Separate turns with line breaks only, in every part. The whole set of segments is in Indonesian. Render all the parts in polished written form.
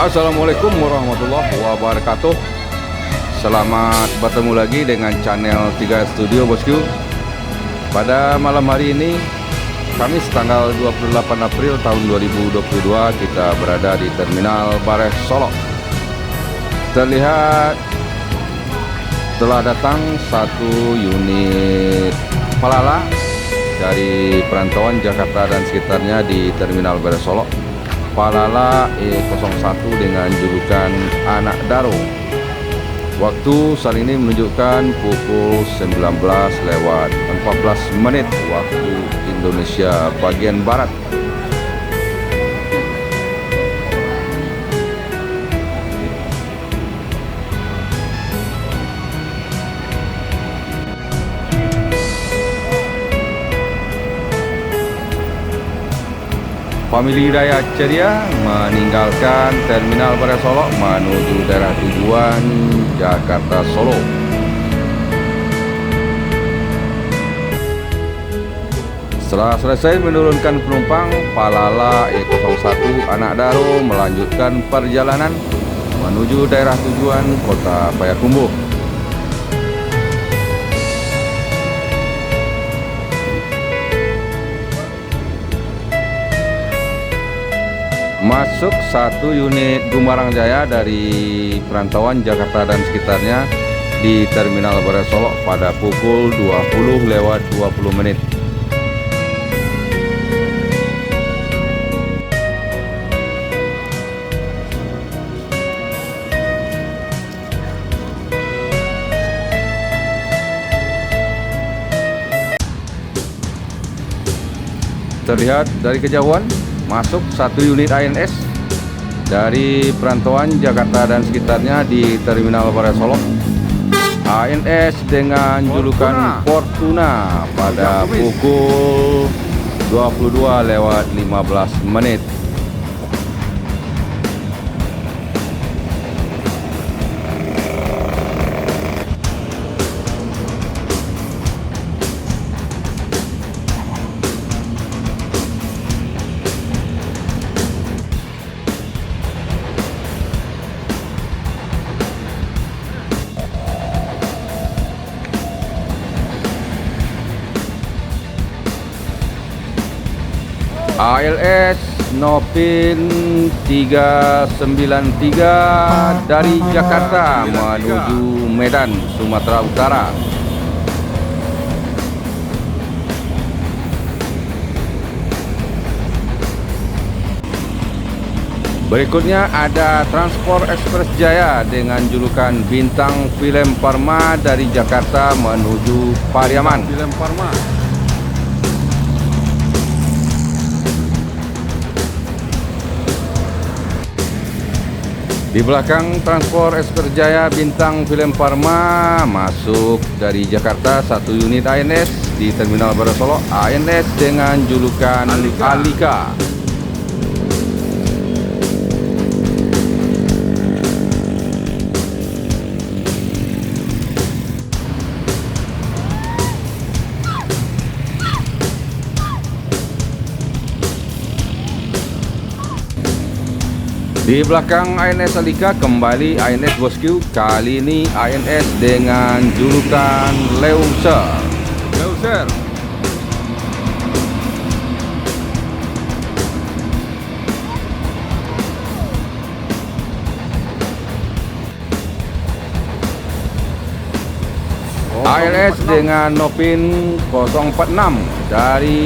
Assalamualaikum warahmatullahi wabarakatuh. Selamat bertemu lagi dengan channel 3 Studio bosku. Pada malam hari ini, Kamis tanggal 28 April tahun 2022, kita berada di Terminal Bares Solo. Terlihat telah datang satu unit Palala dari perantauan Jakarta dan sekitarnya di Terminal Bares Solo. Palala E01 dengan julukan Anak Daro. Waktu saat ini menunjukkan pukul 19:14 waktu Indonesia bagian Barat. Famili Hidayat Ceria meninggalkan Terminal Bares Solo menuju daerah tujuan Jakarta Solo. Setelah selesai menurunkan penumpang, Palala E01 Anak Daro melanjutkan perjalanan menuju daerah tujuan Kota Payakumbuh. Masuk satu unit Gumarang Jaya dari perantauan Jakarta dan sekitarnya di Terminal Bares Solo pada pukul 20:20. Terlihat dari kejauhan masuk satu unit ANS dari perantauan Jakarta dan sekitarnya di Terminal Bares Solo. ANS dengan julukan Fortuna pada pukul 22:15. ALS Nopin 393 dari Jakarta menuju Medan, Sumatera Utara. Berikutnya ada Transport Express Jaya dengan julukan Bintang Film Parma dari Jakarta menuju Pariaman. Film Parma. Di belakang Transport Express Jaya Bintang Film Parma masuk dari Jakarta satu unit ANS di Terminal Bares Solo, ANS dengan julukan Alika. Di belakang ANS Alika kembali ANS bosku, kali ini ANS dengan julukan Leuser. ALS dengan Nopin 046 dari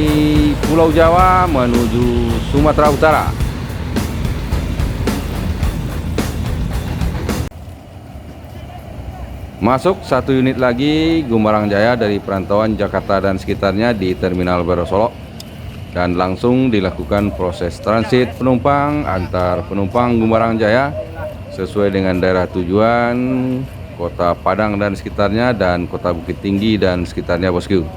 Pulau Jawa menuju Sumatera Utara. Masuk satu unit lagi Gumarang Jaya dari perantauan Jakarta dan sekitarnya di Terminal Bares Solo, dan langsung dilakukan proses transit penumpang antar penumpang Gumarang Jaya sesuai dengan daerah tujuan Kota Padang dan sekitarnya dan Kota Bukit Tinggi dan sekitarnya bosku.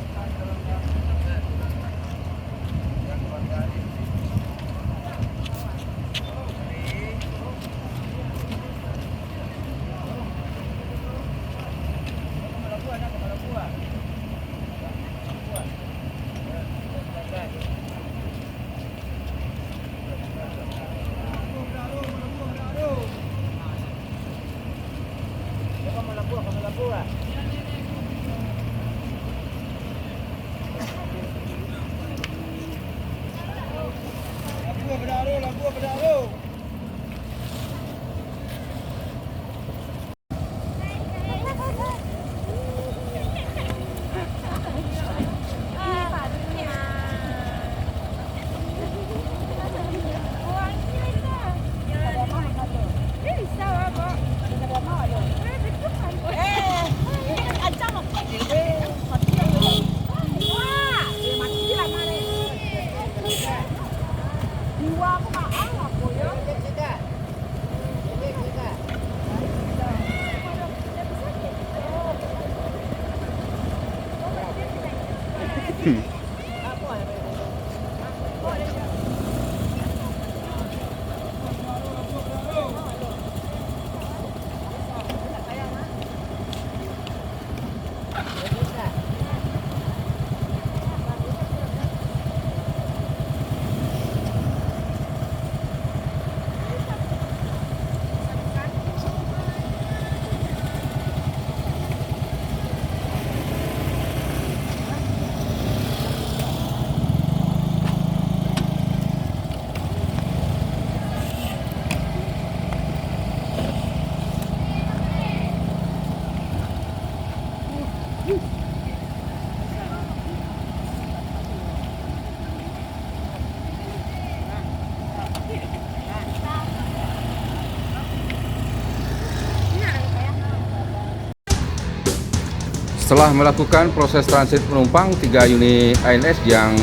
Setelah melakukan proses transit penumpang, 3 unit ANS yang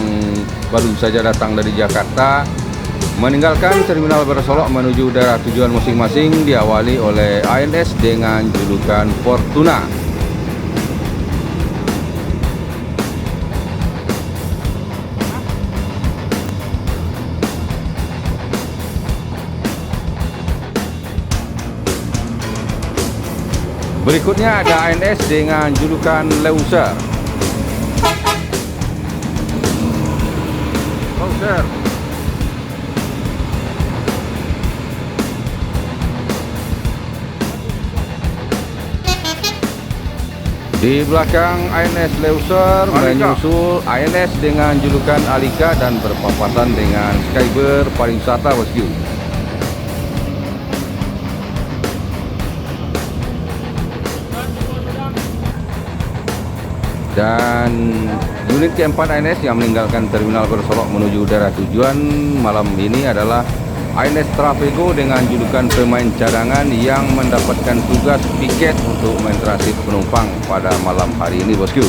baru saja datang dari Jakarta meninggalkan Terminal Barasolok menuju daerah tujuan masing-masing, diawali oleh ANS dengan julukan Fortuna. Berikutnya ada ANS dengan julukan Leuser. Di belakang ANS Leuser menyusul ANS dengan julukan Alika dan berpapasan dengan Skyber Pariwisata Bosku. Dan unit keempat ANS yang meninggalkan Terminal Barasolok menuju daerah tujuan malam ini adalah ANS Trafego dengan julukan pemain cadangan yang mendapatkan tugas piket untuk mentransit penumpang pada malam hari ini, bosku.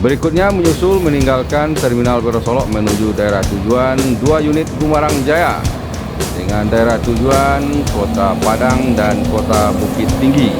Berikutnya menyusul meninggalkan Terminal Barasolok menuju daerah tujuan 2 unit Gumarang Jaya dengan daerah tujuan Kota Padang dan Kota Bukit Tinggi.